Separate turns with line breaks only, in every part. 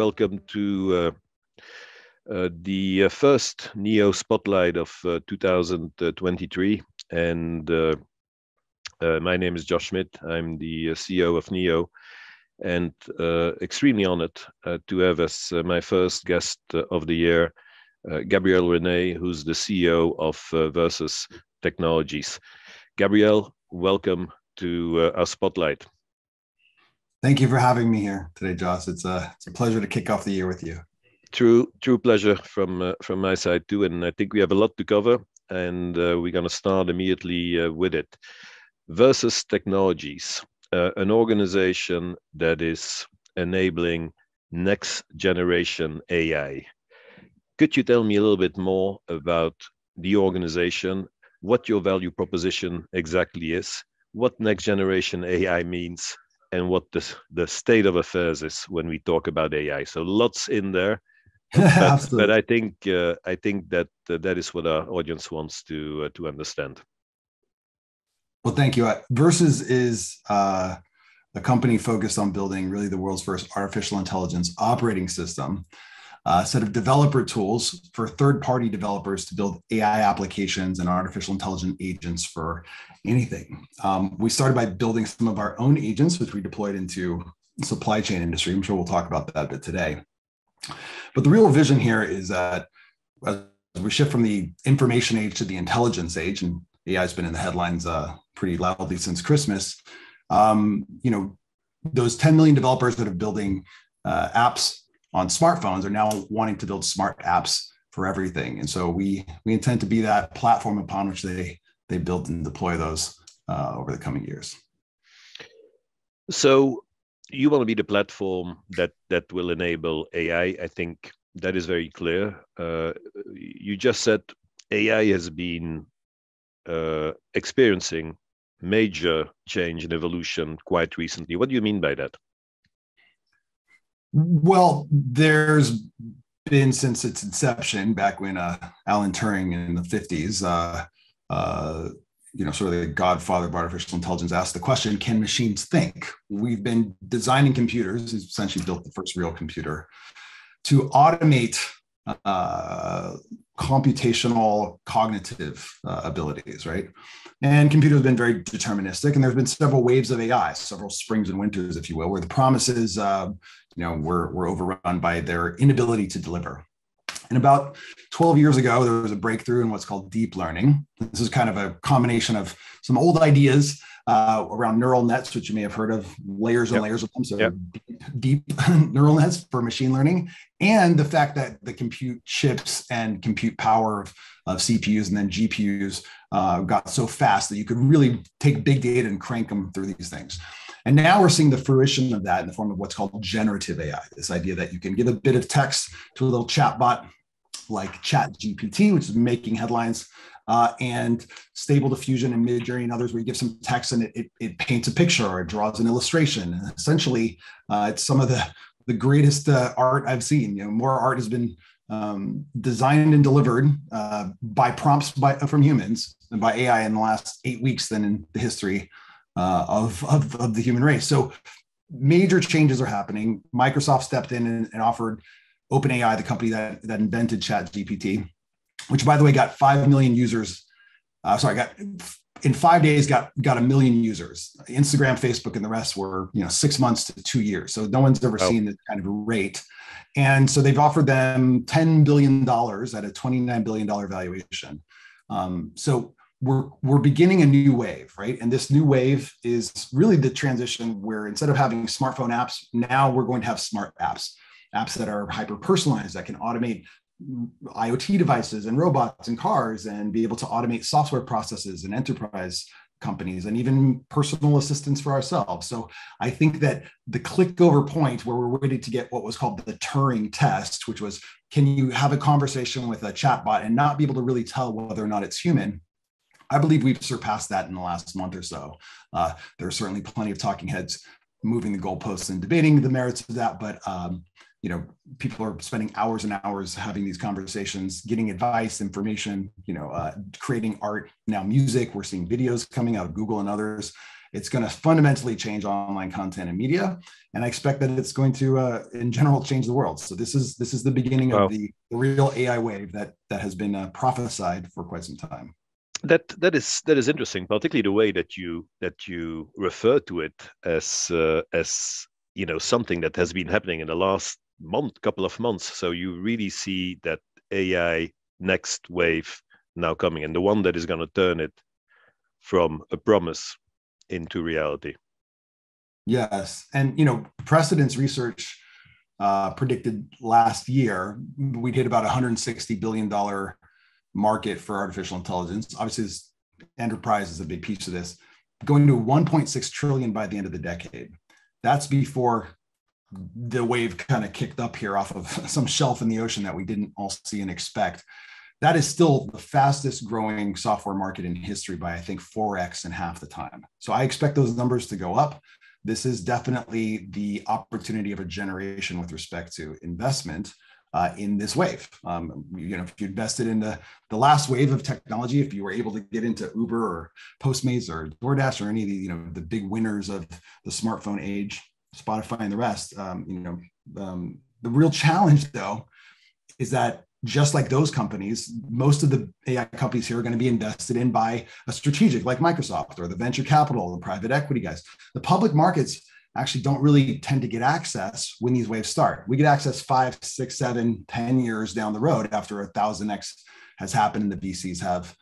welcome to the first NEO Spotlight of 2023. And my name is Josh Schmidt. I'm the CEO of NEO, and extremely honored to have as my first guest of the year, Gabrielle Rene, who's the CEO of Versus Technologies. Gabrielle, welcome to our Spotlight.
Thank you for having me here today, Josh. It's a pleasure to kick off the year with you.
True pleasure from my side too, and I think we have a lot to cover, and we're going to start immediately with it. Versus Technologies, an organization that is enabling next generation AI. Could you tell me a little bit more about the organization, what your value proposition exactly is, what next generation AI means, and what the state of affairs is when we talk about AI? So lots in there, but I think that is what our audience wants to understand.
Well, thank you. Versus is a company focused on building really the world's first artificial intelligence operating system, a set of developer tools for third-party developers to build AI applications and artificial intelligent agents for anything. We started by building some of our own agents, which we deployed into the supply chain industry. I'm sure we'll talk about that a bit today. But the real vision here is that as we shift from the information age to the intelligence age, and AI has been in the headlines pretty loudly since Christmas, those 10 million developers that are building apps on smartphones are now wanting to build smart apps for everything. And so we intend to be that platform upon which they build and deploy those over the coming years.
So you want to be the platform that will enable AI. I think that is very clear. You just said AI has been experiencing major change and evolution quite recently. What do you mean by that?
Well, there's been, since its inception, back when Alan Turing in the 50s, sort of the godfather of artificial intelligence, asked the question, can machines think? We've been designing computers, essentially built the first real computer, to automate computational cognitive abilities, right? And computers have been very deterministic, and there's been several waves of AI, several springs and winters, if you will, where the promises were overrun by their inability to deliver. And about 12 years ago, there was a breakthrough in what's called deep learning. This is kind of a combination of some old ideas around neural nets, which you may have heard of, layers and layers of them. So deep neural nets for machine learning, and the fact that the compute chips and compute power of CPUs and then GPUs got so fast that you could really take big data and crank them through these things. And now we're seeing the fruition of that in the form of what's called generative AI, this idea that you can give a bit of text to a little chatbot like ChatGPT, which is making headlines, and Stable Diffusion and Midjourney and others, where you give some text and it paints a picture or it draws an illustration. And essentially, it's some of the greatest art I've seen. More art has been designed and delivered by prompts from humans and by AI in the last 8 weeks than in the history of the human race. So major changes are happening. Microsoft stepped in and offered OpenAI, the company that invented ChatGPT, which, by the way, got 5 million users. In 5 days got 1 million users. Instagram, Facebook, and the rest were 6 months to 2 years. So no one's ever seen this kind of rate. And so they've offered them $10 billion at a $29 billion valuation. So we're beginning a new wave, right? And this new wave is really the transition where instead of having smartphone apps, now we're going to have smart apps that are hyper-personalized, that can automate IoT devices and robots and cars, and be able to automate software processes and enterprise companies, and even personal assistants for ourselves. So I think that the click over point where we're ready to get what was called the Turing test, which was, can you have a conversation with a chatbot and not be able to really tell whether or not it's human? I believe we've surpassed that in the last month or so. There are certainly plenty of talking heads moving the goalposts and debating the merits of that, but people are spending hours and hours having these conversations, getting advice, information, creating art, now music. We're seeing videos coming out of Google and others. It's going to fundamentally change online content and media, and I expect that it's going to, in general, change the world. So this is the beginning of the real AI wave that has been prophesied for quite some time.
That is interesting, particularly the way that you refer to it as something that has been happening in the last couple of months. So you really see that AI next wave now coming, and the one that is going to turn it from a promise into reality.
Yes, and Precedence Research predicted last year we'd hit about $160 billion market for artificial intelligence. Obviously, this enterprise is a big piece of this, going to 1.6 trillion by the end of the decade. That's before the wave kind of kicked up here off of some shelf in the ocean that we didn't all see and expect. That is still the fastest growing software market in history by, I think, 4x in half the time. So I expect those numbers to go up. This is definitely the opportunity of a generation with respect to investment in this wave. If you invested in the last wave of technology, if you were able to get into Uber or Postmates or DoorDash or any of the big winners of the smartphone age, Spotify and the rest, the real challenge though is that just like those companies, most of the AI companies here are going to be invested in by a strategic like Microsoft or the venture capital, the private equity guys. The public markets actually don't really tend to get access when these waves start. We get access 5, 6, 7, 10 years down the road after 1,000x has happened and the VCs have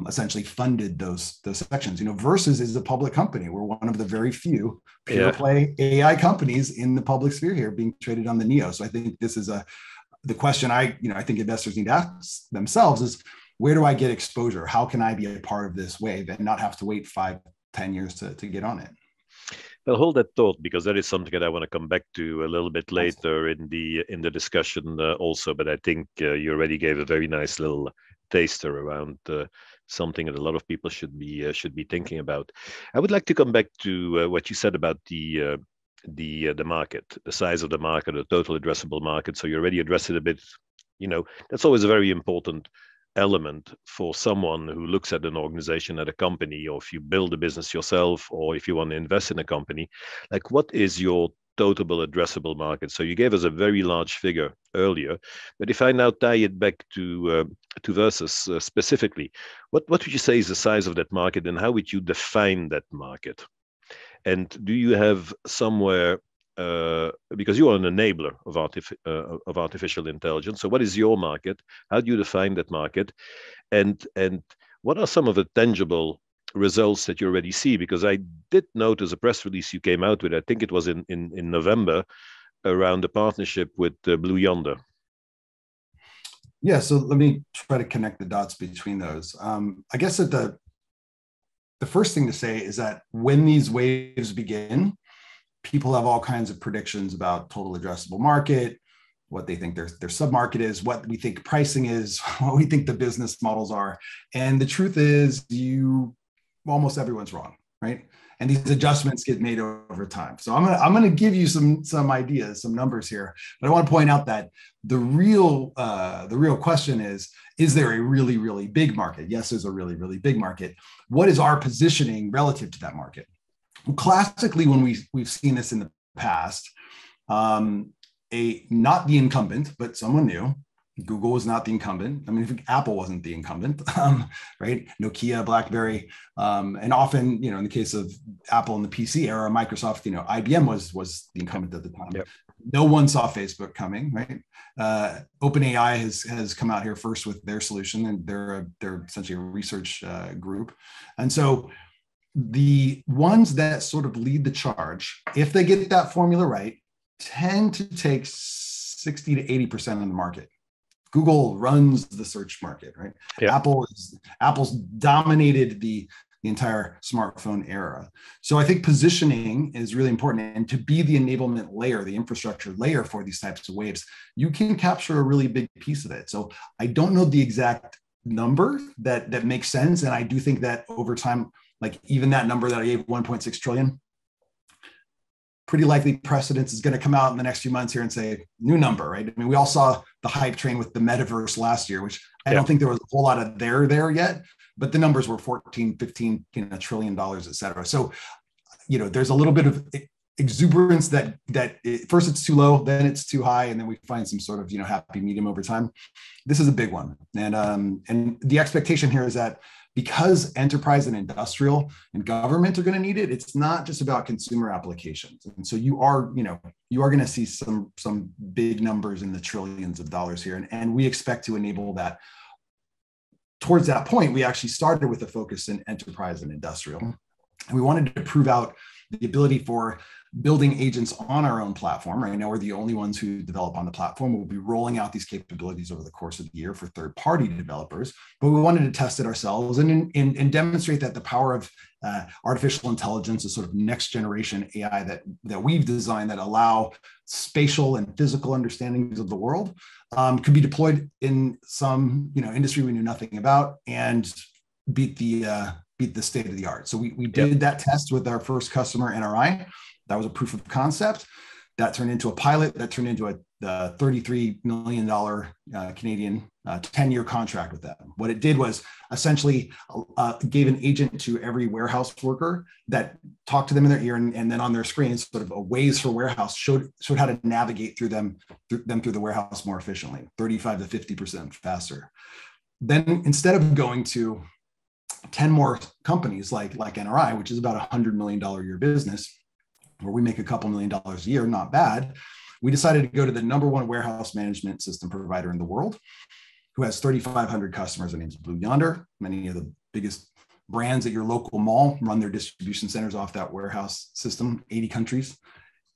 essentially funded those sections. Versus is a public company. We're one of the very few pure play AI companies in the public sphere here being traded on the NEO. So I think this is the question I think investors need to ask themselves is, where do I get exposure? How can I be a part of this wave and not have to wait 5, 10 years to get on it?
Well, hold that thought, because that is something that I want to come back to a little bit later in the discussion also. But I think you already gave a very nice little taster around something that a lot of people should be thinking about. I would like to come back to what you said about the market, the size of the market, the total addressable market. So you already addressed it a bit. That's always a very important element for someone who looks at an organization, at a company, or if you build a business yourself, or if you want to invest in a company. Like, what is your total addressable market? So you gave us a very large figure earlier, but if I now tie it back to Versus specifically, what would you say is the size of that market, and how would you define that market? And do you have somewhere, because you are an enabler of artificial intelligence, so what is your market? How do you define that market? And what are some of the tangible results that you already see? Because I did notice a press release you came out with, I think it was in November, around the partnership with Blue Yonder.
Yeah, so let me try to connect the dots between those. I guess that the first thing to say is that when these waves begin, people have all kinds of predictions about total addressable market, what they think their submarket is, what we think pricing is, what we think the business models are. And the truth is, almost everyone's wrong, right? And these adjustments get made over time. So I'm gonna give you some ideas, some numbers here, but I want to point out that the real question is there a really, really big market? Yes, there's a really, really big market. What is our positioning relative to that market? Well, classically, when we've seen this in the past, not the incumbent, but someone new. Google was not the incumbent. I mean, Apple wasn't the incumbent, right? Nokia, BlackBerry, and often, in the case of Apple in the PC era, Microsoft, IBM was the incumbent at the time. Yep. No one saw Facebook coming, right? OpenAI has come out here first with their solution, and they're essentially a research group, and so the ones that sort of lead the charge, if they get that formula right, tend to take 60 to 80% of the market. Google runs the search market, right? Yeah. Apple's dominated the entire smartphone era. So I think positioning is really important. And to be the enablement layer, the infrastructure layer for these types of waves, you can capture a really big piece of it. So I don't know the exact number that makes sense. And I do think that over time, like even that number that I gave, 1.6 trillion, pretty likely Precedence is going to come out in the next few months here and say new number, right? I mean, we all saw the hype train with the metaverse last year, which I don't think there was a whole lot of there yet, but the numbers were 14, 15 trillion dollars, et cetera. So there's a little bit of exuberance first it's too low, then it's too high, and then we find some sort of happy medium over time. This is a big one, and the expectation here is that because enterprise and industrial and government are going to need it, it's not just about consumer applications. And so you are going to see some big numbers in the trillions of dollars here, and we expect to enable that. Towards that point, we actually started with a focus in enterprise and industrial. And we wanted to prove out the ability for building agents on our own platform. Right now, we're the only ones who develop on the platform. We'll be rolling out these capabilities over the course of the year for third-party developers, but we wanted to test it ourselves and demonstrate that the power of artificial intelligence, a sort of next generation AI that we've designed that allow spatial and physical understandings of the world could be deployed in some industry we knew nothing about and beat the state of the art. So we did that test with our first customer, NRI. That was a proof of concept. That turned into a pilot. That turned into a $33 million Canadian 10-year contract with them. What it did was essentially gave an agent to every warehouse worker that talked to them in their ear, and then on their screen, sort of a Waze for warehouse showed how to navigate through the warehouse more efficiently, 35 to 50% faster. Then instead of going to 10 more companies like NRI, which is about a $100 million a year business, where we make a couple $1 million a year, not bad, we decided to go to the number one warehouse management system provider in the world, who has 3,500 customers. Their name's Blue Yonder. Many of the biggest brands at your local mall run their distribution centers off that warehouse system, 80 countries,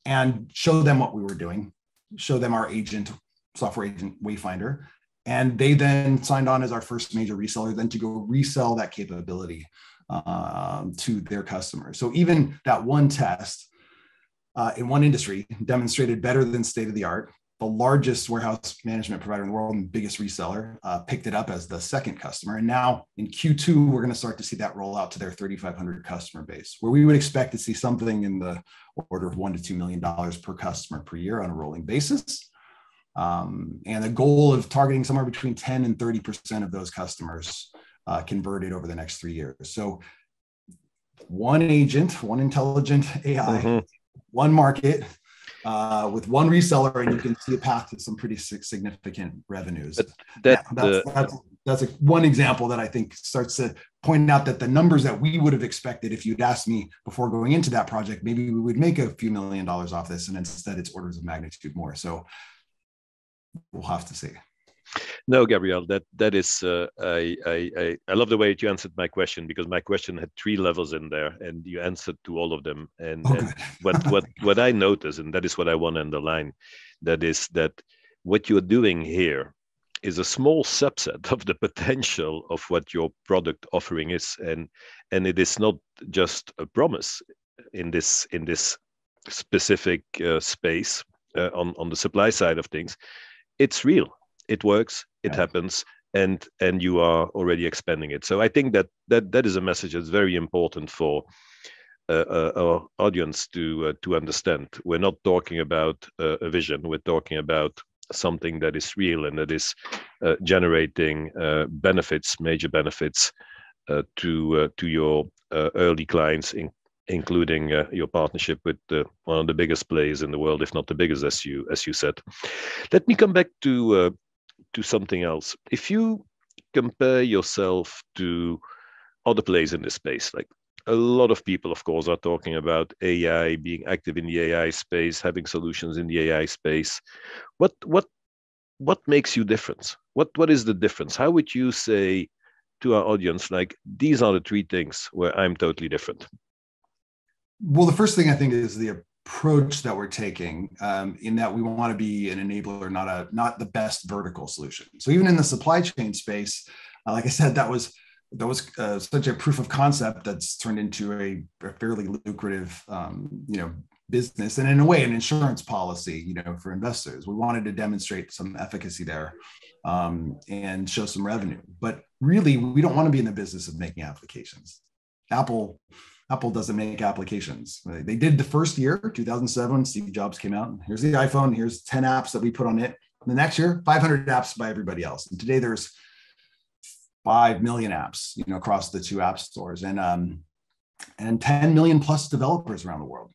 and show them what we were doing, show them our software agent Wayfinder. And they then signed on as our first major reseller, then to go resell that capability to their customers. So even that one test in one industry demonstrated better than state of the art. The largest warehouse management provider in the world and biggest reseller picked it up as the second customer. And now in Q2, we're going to start to see that roll out to their 3,500 customer base, where we would expect to see something in the order of $1 to $2 million per customer per year on a rolling basis. And a goal of targeting somewhere between 10 and 30% of those customers converted over the next 3 years. So one agent, one intelligent AI, one market with one reseller, and you can see a path to some pretty significant revenues. That's one example that I think starts to point out that the numbers that we would have expected if you'd asked me before going into that project, maybe we would make a few $1 million off this, and instead it's orders of magnitude more. So we'll have to see.
No, Gabriel, that is I love the way you answered my question, because my question had 3 levels in there, and you answered to all of them. And what I notice, and that is what I want to underline, that is that what you're doing here is a small subset of the potential of what your product offering is, and it is not just a promise in this specific space on the supply side of things. It's real. It works. It happens, and you are already expanding it. So I think that is a message that's very important for our audience to understand. We're not talking about a vision. We're talking about something that is real and that is generating major benefits to your early clients, including your partnership with one of the biggest players in the world, if not the biggest, as you said. Let me come back to something else. If you compare yourself to other players in this space, like a lot of people, of course, are talking about AI, being active in the AI space, having solutions in the AI space. What makes you different? What is the difference? How would you say to our audience, like, these are the 3 things where I'm totally different?
Well, the first thing I think is the approach that we're taking, in that we want to be an enabler, not the best vertical solution. So even in the supply chain space, like I said, that was such a proof of concept that's turned into a fairly lucrative, business, and in a way, an insurance policy, for investors. We wanted to demonstrate some efficacy there, and show some revenue. But really, we don't want to be in the business of making applications. Apple doesn't make applications. They did the first year, 2007, Steve Jobs came out. Here's the iPhone. Here's 10 apps that we put on it. And the next year, 500 apps by everybody else. And today there's 5 million apps, across the 2 app stores. And and 10 million plus developers around the world.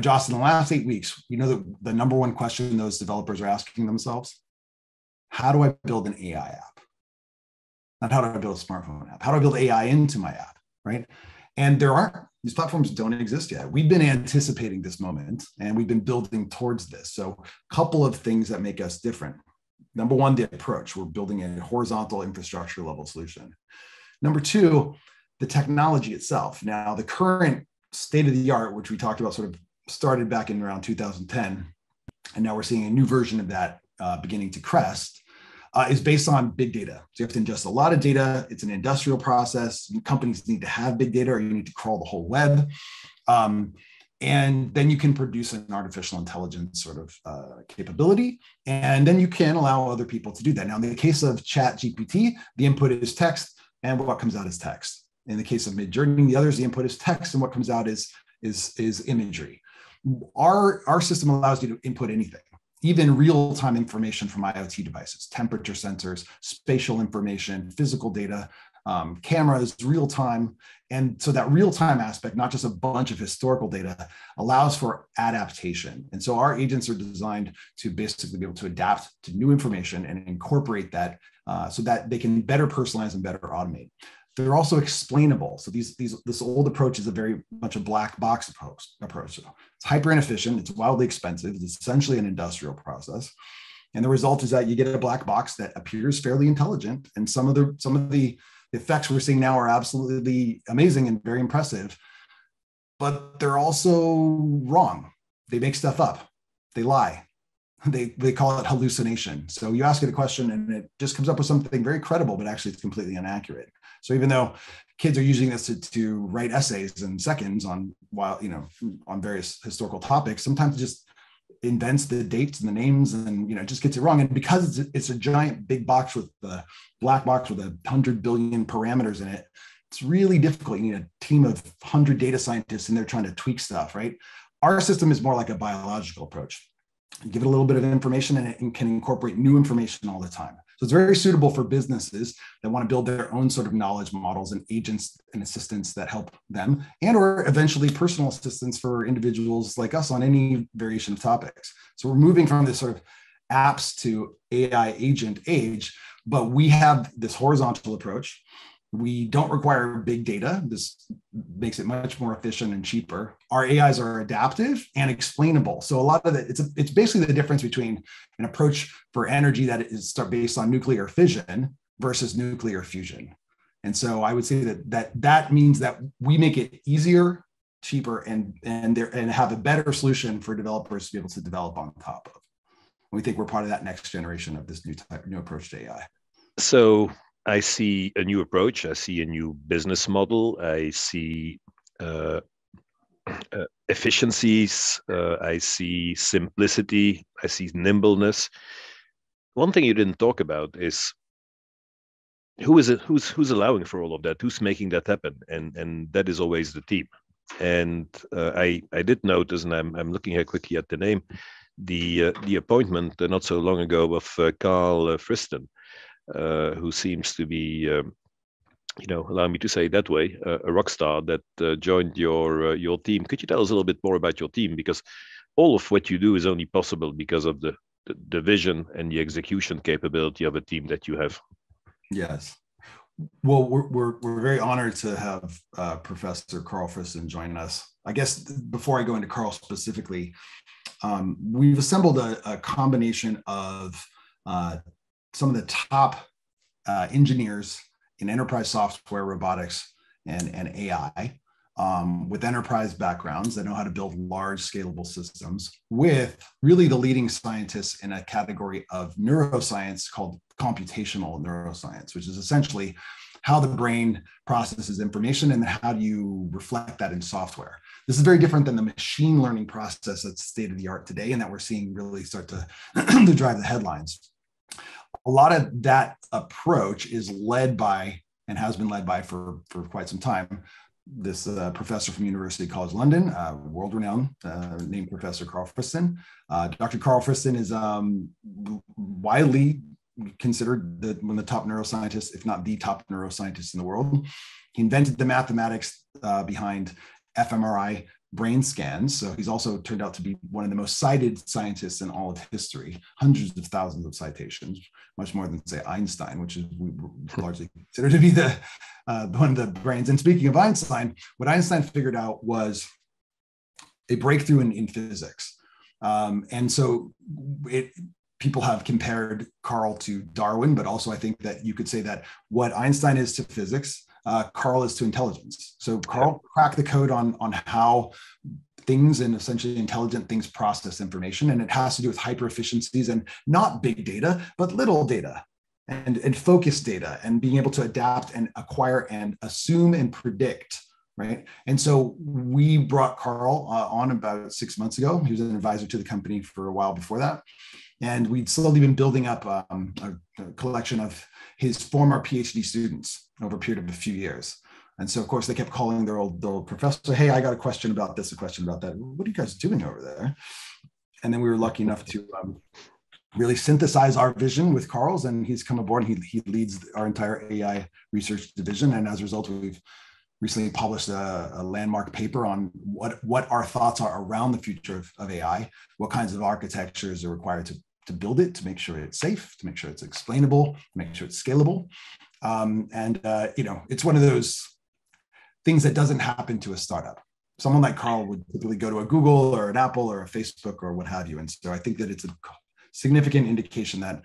Joss, in the last 8 weeks, the number one question those developers are asking themselves: how do I build an AI app? Not how do I build a smartphone app? How do I build AI into my app, right? And these platforms don't exist yet. We've been anticipating this moment and we've been building towards this. So a couple of things that make us different. Number one, the approach. We're building a horizontal infrastructure level solution. Number two, the technology itself. Now, the current state of the art, which we talked about, sort of started back in around 2010, and now we're seeing a new version of that beginning to crest, is based on big data. So you have to ingest a lot of data. It's an industrial process. Companies need to have big data, or you need to crawl the whole web. And then you can produce an artificial intelligence sort of capability. And then you can allow other people to do that. Now, in the case of ChatGPT, the input is text, and what comes out is text. In the case of Midjourney, the others, the input is text, and what comes out is imagery. Our system allows you to input anything, even real-time information from IoT devices, temperature sensors, spatial information, physical data, cameras, real-time. And so that real-time aspect, not just a bunch of historical data, allows for adaptation. And so our agents are designed to basically be able to adapt to new information and incorporate that so that they can better personalize and better automate. They're also explainable. So this old approach is a very much a black box approach. So it's hyper inefficient. It's wildly expensive. It's essentially an industrial process. And the result is that you get a black box that appears fairly intelligent. And some of the effects we're seeing now are absolutely amazing and very impressive, but they're also wrong. They make stuff up. They lie. They call it hallucination. So you ask it a question and it just comes up with something very credible, but actually it's completely inaccurate. So even though kids are using this to write essays in seconds on various historical topics, sometimes it just invents the dates and the names and just gets it wrong. And because it's a giant big box with the black box with 100 billion parameters in it, it's really difficult. You need a team of 100 data scientists and they're trying to tweak stuff, right? Our system is more like a biological approach. Give it a little bit of information and it can incorporate new information all the time. So it's very suitable for businesses that want to build their own sort of knowledge models and agents and assistants that help them, and or eventually personal assistants for individuals like us on any variation of topics. So we're moving from this sort of apps to AI agent age, but we have this horizontal approach. We don't require big data. This makes it much more efficient and cheaper. Our AIs are adaptive and explainable. So a lot of it, it's basically the difference between an approach for energy that is based on nuclear fission versus nuclear fusion. And so I would say that means that we make it easier, cheaper, and have a better solution for developers to be able to develop on top of. We think we're part of that next generation of this new approach to AI.
So I see a new approach. I see a new business model. I see efficiencies. I see simplicity. I see nimbleness. One thing you didn't talk about is who's allowing for all of that? Who's making that happen? And that is always the team. And I did notice, and I'm looking here quickly at the name, the appointment not so long ago of Carl Friston. Who seems to be, allow me to say it that way, a rock star that joined your team. Could you tell us a little bit more about your team? Because all of what you do is only possible because of the vision and the execution capability of a team that you have.
Yes. Well, we're very honored to have Professor Carl Friston join us. I guess before I go into Carl specifically, we've assembled a combination of some of the top engineers in enterprise software, robotics, and AI with enterprise backgrounds that know how to build large scalable systems, with really the leading scientists in a category of neuroscience called computational neuroscience, which is essentially how the brain processes information and how do you reflect that in software. This is very different than the machine learning process that's state of the art today and that we're seeing really start to, to drive the headlines. A lot of that approach is led by, and has been led by for quite some time, this professor from University College London, world-renowned, named Professor Carl Friston. Dr. Carl Friston is widely considered one of the top neuroscientists, if not the top neuroscientist in the world. He invented the mathematics behind fMRI brain scans. So he's also turned out to be one of the most cited scientists in all of history, hundreds of thousands of citations, much more than, say, Einstein, which is we largely consider to be the one of the brains. And speaking of Einstein, what Einstein figured out was a breakthrough in physics. And so people have compared Carl to Darwin, but also I think that you could say that what Einstein is to physics, Carl is to intelligence. So Carl cracked the code on how things and essentially intelligent things process information. And it has to do with hyper efficiencies and not big data, but little data and focused data and being able to adapt and acquire and assume and predict. Right. And so we brought Carl on about 6 months ago. He was an advisor to the company for a while before that. And we'd slowly been building up a collection of his former PhD students over a period of a few years. And so, of course, they kept calling their old professor, hey, I got a question about this, a question about that. What are you guys doing over there? And then we were lucky enough to really synthesize our vision with Carl's, and he's come aboard and he leads our entire AI research division. And as a result, we've recently published a landmark paper on what our thoughts are around the future of AI, what kinds of architectures are required to build it, to make sure it's safe, to make sure it's explainable, to make sure it's scalable. It's one of those things that doesn't happen to a startup. Someone like Carl would typically go to a Google or an Apple or a Facebook or what have you. And so I think that it's a significant indication that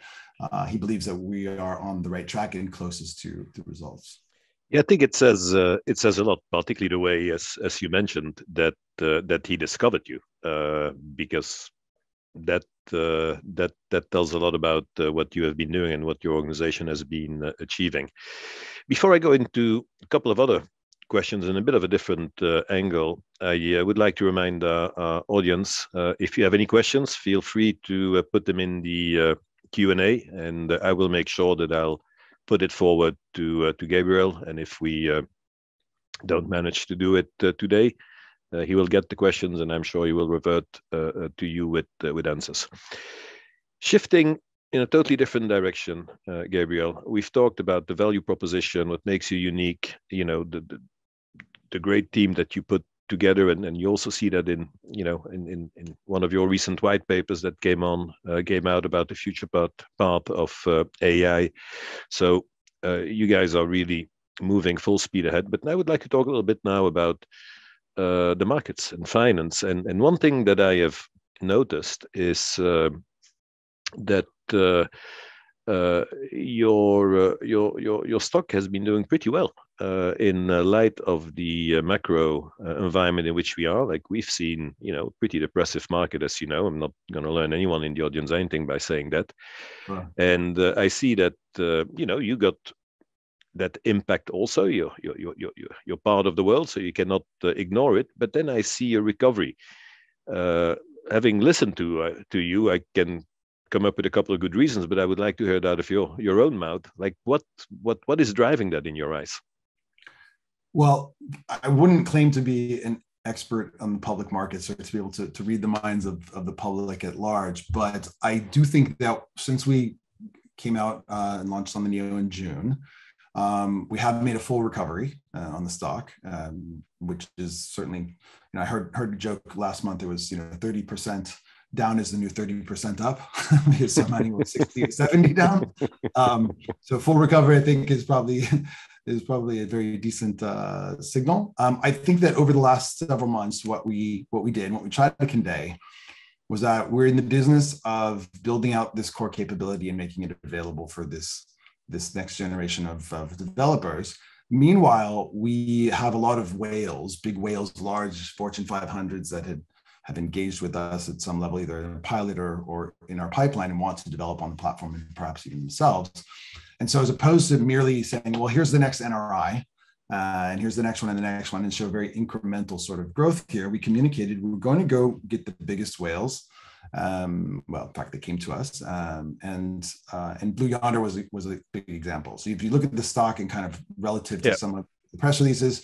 he believes that we are on the right track and closest to the results.
Yeah, I think it says a lot, particularly the way, as you mentioned, that he discovered you, because that tells a lot about what you have been doing and what your organization has been achieving. Before I go into a couple of other questions in a bit of a different angle, I would like to remind our audience, if you have any questions, feel free to put them in the Q&A, and I will make sure that I'll put it forward to Gabriel. And if we don't manage to do it today, he will get the questions, and I'm sure he will revert to you with answers. Shifting in a totally different direction, Gabriel, we've talked about the value proposition, what makes you unique, the great team that you put together, and you also see that in one of your recent white papers that came out about the future path of AI. So you guys are really moving full speed ahead. But I would like to talk a little bit now about the markets and finance. And one thing that I have noticed is that your stock has been doing pretty well in light of the macro environment in which we are. Like, we've seen, pretty depressive market, as you know. I'm not going to learn anyone in the audience anything by saying that. Right. And I see that you got that impact also. You're part of the world, so you cannot ignore it. But then I see a recovery. Having listened to you, I can come up with a couple of good reasons, but I would like to hear it out of your own mouth. Like, what is driving that in your eyes?
Well, I wouldn't claim to be an expert on the public markets or to be able to read the minds of the public at large, but I do think that since we came out and launched on the NEO in June, we have made a full recovery on the stock, which is certainly, I heard a joke last month. It was 30% down is the new 30% up, because some money was 60 or 70 down. So full recovery, I think, is probably a very decent signal. I think that over the last several months, what we tried to convey was that we're in the business of building out this core capability and making it available for this next generation of developers. Meanwhile, we have a lot of whales, big whales, large Fortune 500s that have engaged with us at some level, either in a pilot or in our pipeline, and want to develop on the platform and perhaps even themselves. And so, as opposed to merely saying, well, here's the next NRI, and here's the next one and the next one, and show very incremental sort of growth here, we communicated we were going to go get the biggest whales. In fact, they came to us, and Blue Yonder was a big example. So if you look at the stock and kind of relative to some of the press releases,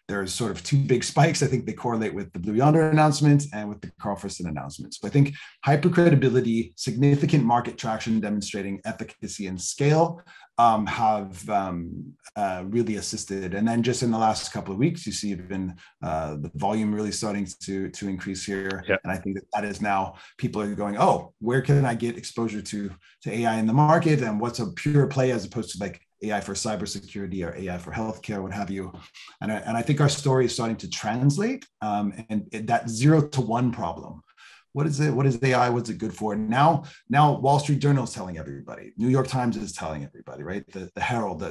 there's sort of two big spikes. I think they correlate with the Blue Yonder announcement and with the Carl Friston announcement. So I think hypercredibility, significant market traction demonstrating efficacy and scale have really assisted. And then just in the last couple of weeks, you see even the volume really starting to increase here.
Yeah.
And I think that is now people are going, oh, where can I get exposure to AI in the market? And what's a pure play as opposed to like AI for cybersecurity or AI for healthcare, what have you. And I think our story is starting to translate. And that 0 to 1 problem. What is it? What is AI? What's it good for? Now Wall Street Journal is telling everybody. New York Times is telling everybody, right? The Herald,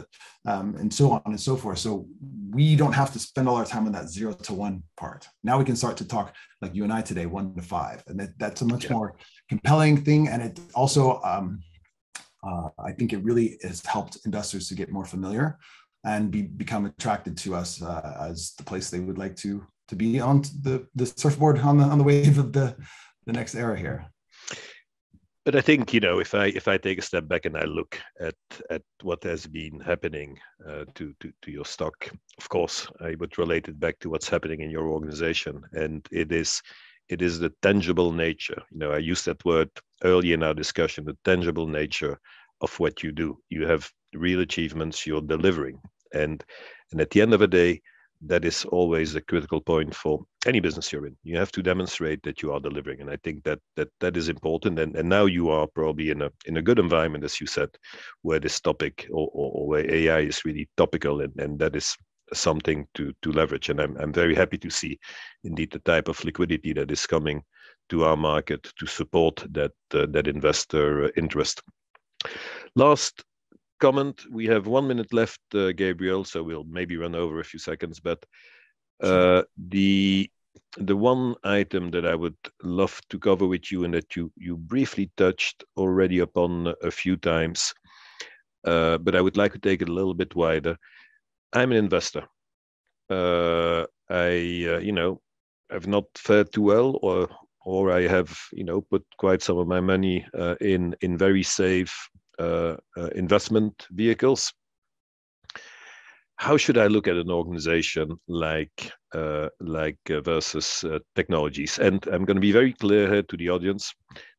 and so on and so forth. So we don't have to spend all our time on that 0 to 1 part. Now we can start to talk like you and I today, 1 to 5, and that's a much more compelling thing. And it also, I think it really has helped investors to get more familiar and become attracted to us as the place they would like to be on the surfboard on the wave of the next era here.
But I think, if I take a step back and I look at what has been happening to your stock, of course, I would relate it back to what's happening in your organization, and it is the tangible nature. I used that word early in our discussion, the tangible nature of what you do. You have real achievements you're delivering, and at the end of the day, that is always a critical point for any business you're in. You have to demonstrate that you are delivering, and I think that is important. And now you are probably in a good environment, as you said, where this topic or where AI is really topical, and that is something to leverage. And I'm very happy to see, indeed, the type of liquidity that is coming to our market to support that investor interest. Last comment. We have 1 minute left, Gabriel, so we'll maybe run over a few seconds. But the one item that I would love to cover with you, and that you briefly touched already upon a few times, but I would like to take it a little bit wider. I'm an investor. I've not fared too well, or I have put quite some of my money in very safe investment vehicles. How should I look at an organization like Versus Technologies? And I'm going to be very clear here to the audience.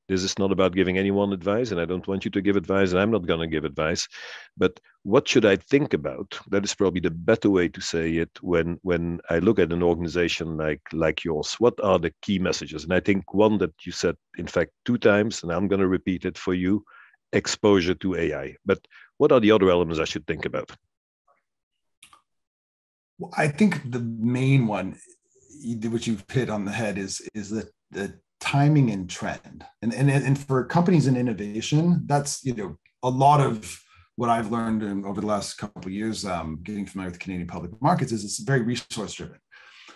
This is not about giving anyone advice, and I don't want you to give advice, and I'm not going to give advice. But what should I think about? That is probably the better way to say it when I look at an organization like yours. What are the key messages? And I think one that you said, in fact, 2 times, and I'm going to repeat it for you: exposure to AI. But what are the other elements I should think about?
Well, I think the main one, which you've hit on the head, is the timing and trend. And for companies in innovation, that's a lot of what I've learned over the last couple of years, getting familiar with Canadian public markets, is it's very resource driven.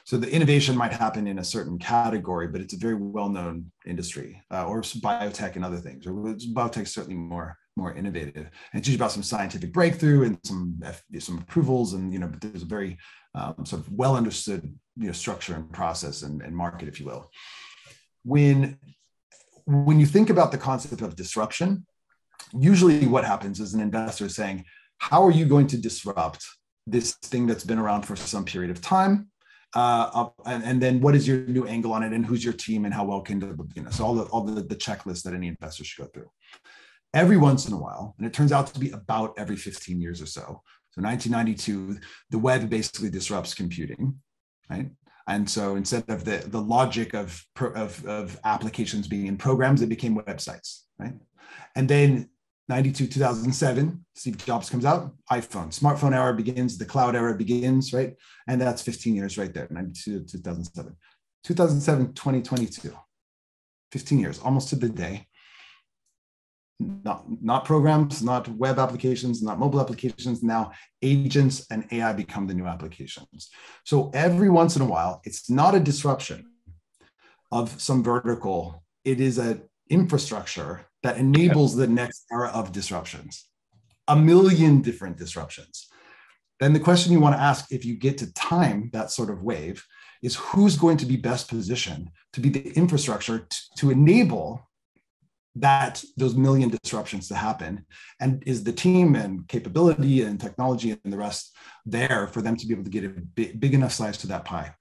So the innovation might happen in a certain category, but it's a very well-known industry, or biotech and other things. Or biotech is certainly more innovative, and it's usually about some scientific breakthrough and some approvals, and but there's a very sort of well understood structure and process and market, if you will. When you think about the concept of disruption, usually what happens is an investor is saying, how are you going to disrupt this thing that's been around for some period of time? And then what is your new angle on it, and who's your team, and how well can so all the checklists that any investor should go through. Every once in a while, and it turns out to be about every 15 years or so. So 1992, the web basically disrupts computing, right? And so instead of the logic of applications being in programs, it became websites, right? And then 92, 2007, Steve Jobs comes out, iPhone, smartphone era begins, the cloud era begins, right? And that's 15 years right there, 92 to 2007. 2007, 2022, 15 years, almost to the day. Not programs, not web applications, not mobile applications. Now agents and AI become the new applications. So every once in a while, it's not a disruption of some vertical. It is an infrastructure that enables the next era of disruptions, 1 million different disruptions. Then the question you want to ask, if you get to time that sort of wave, is who's going to be best positioned to be the infrastructure to enable those million disruptions to happen? And is the team and capability and technology and the rest there for them to be able to get a big enough slice to that pie?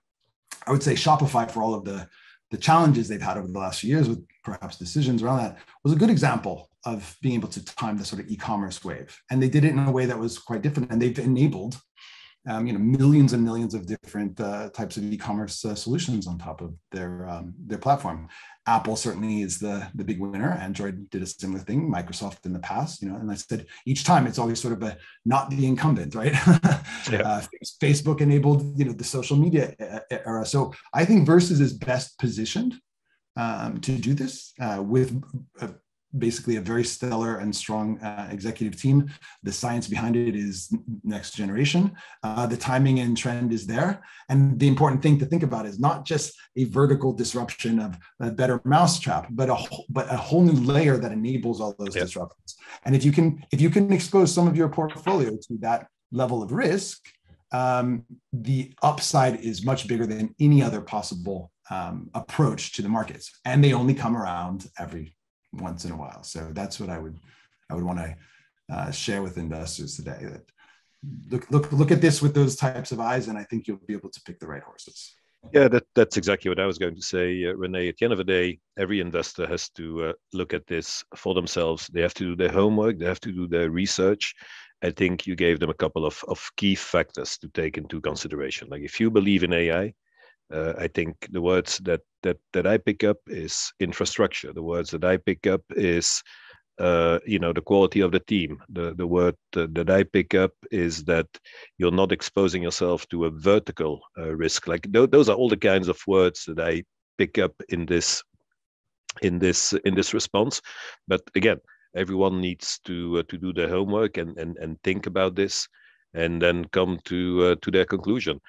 I would say Shopify, for all of the challenges they've had over the last few years with perhaps decisions around that, was a good example of being able to time the sort of e-commerce wave. And they did it in a way that was quite different. And they've enabled millions and millions of different types of e-commerce solutions on top of their platform. Apple certainly is the big winner. Android did a similar thing. Microsoft in the past, and I said each time it's always sort of a not the incumbent, right? Yeah. Facebook enabled the social media era. So I think Versus is best positioned to do this with basically a very stellar and strong executive team. The science behind it is next generation. The timing and trend is there. And the important thing to think about is not just a vertical disruption of a better mousetrap, but a whole new layer that enables all those disruptions. And if you can expose some of your portfolio to that level of risk, the upside is much bigger than any other possible approach to the markets. And they only come around every once in a while. So that's what I would want to share with investors today. That look at this with those types of eyes, and I think you'll be able to pick the right horses.
Yeah, that's exactly what I was going to say, Renee. At the end of the day, every investor has to look at this for themselves. They have to do their homework. They have to do their research. I think you gave them a couple of key factors to take into consideration. Like if you believe in AI, I think the words that I pick up is infrastructure. The words that I pick up is the quality of the team. The word that I pick up is that you're not exposing yourself to a vertical risk. Like those are all the kinds of words that I pick up in this response. But again, everyone needs to do their homework and think about this, and then come to their conclusion.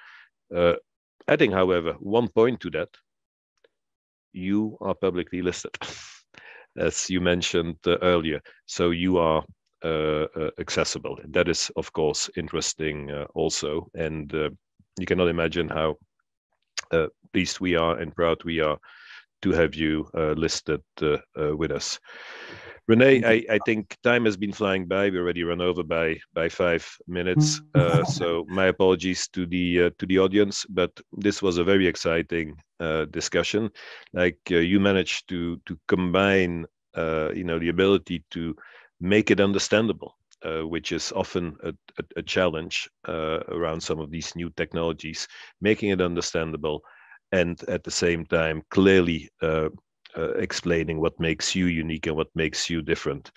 I think, however, one point to that: you are publicly listed, as you mentioned earlier, so you are accessible. That is, of course, interesting also, and you cannot imagine how pleased we are and proud we are to have you listed with us. Renee, I think time has been flying by. We already run over by 5 minutes. So my apologies to the audience, but this was a very exciting discussion. Like you managed to combine, the ability to make it understandable, which is often a challenge around some of these new technologies, making it understandable, and at the same time clearly explaining what makes you unique and what makes you different.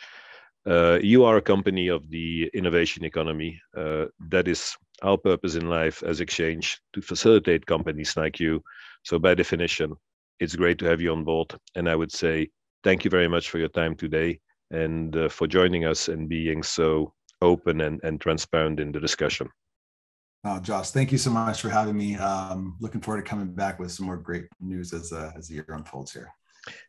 You are a company of the innovation economy. That is our purpose in life as Exchange, to facilitate companies like you. So by definition, it's great to have you on board. And I would say thank you very much for your time today, and for joining us and being so open and transparent in the discussion.
Josh, thank you so much for having me. Looking forward to coming back with some more great news as the year unfolds here.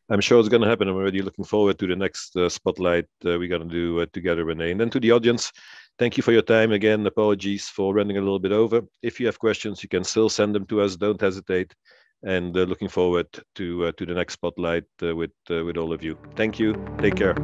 I'm sure it's going to happen. I'm already looking forward to the next spotlight we're going to do together, Renee. And then to the audience, thank you for your time. Again, apologies for running a little bit over. If you have questions, you can still send them to us. Don't hesitate. And looking forward to the next spotlight with all of you. Thank you. Take care.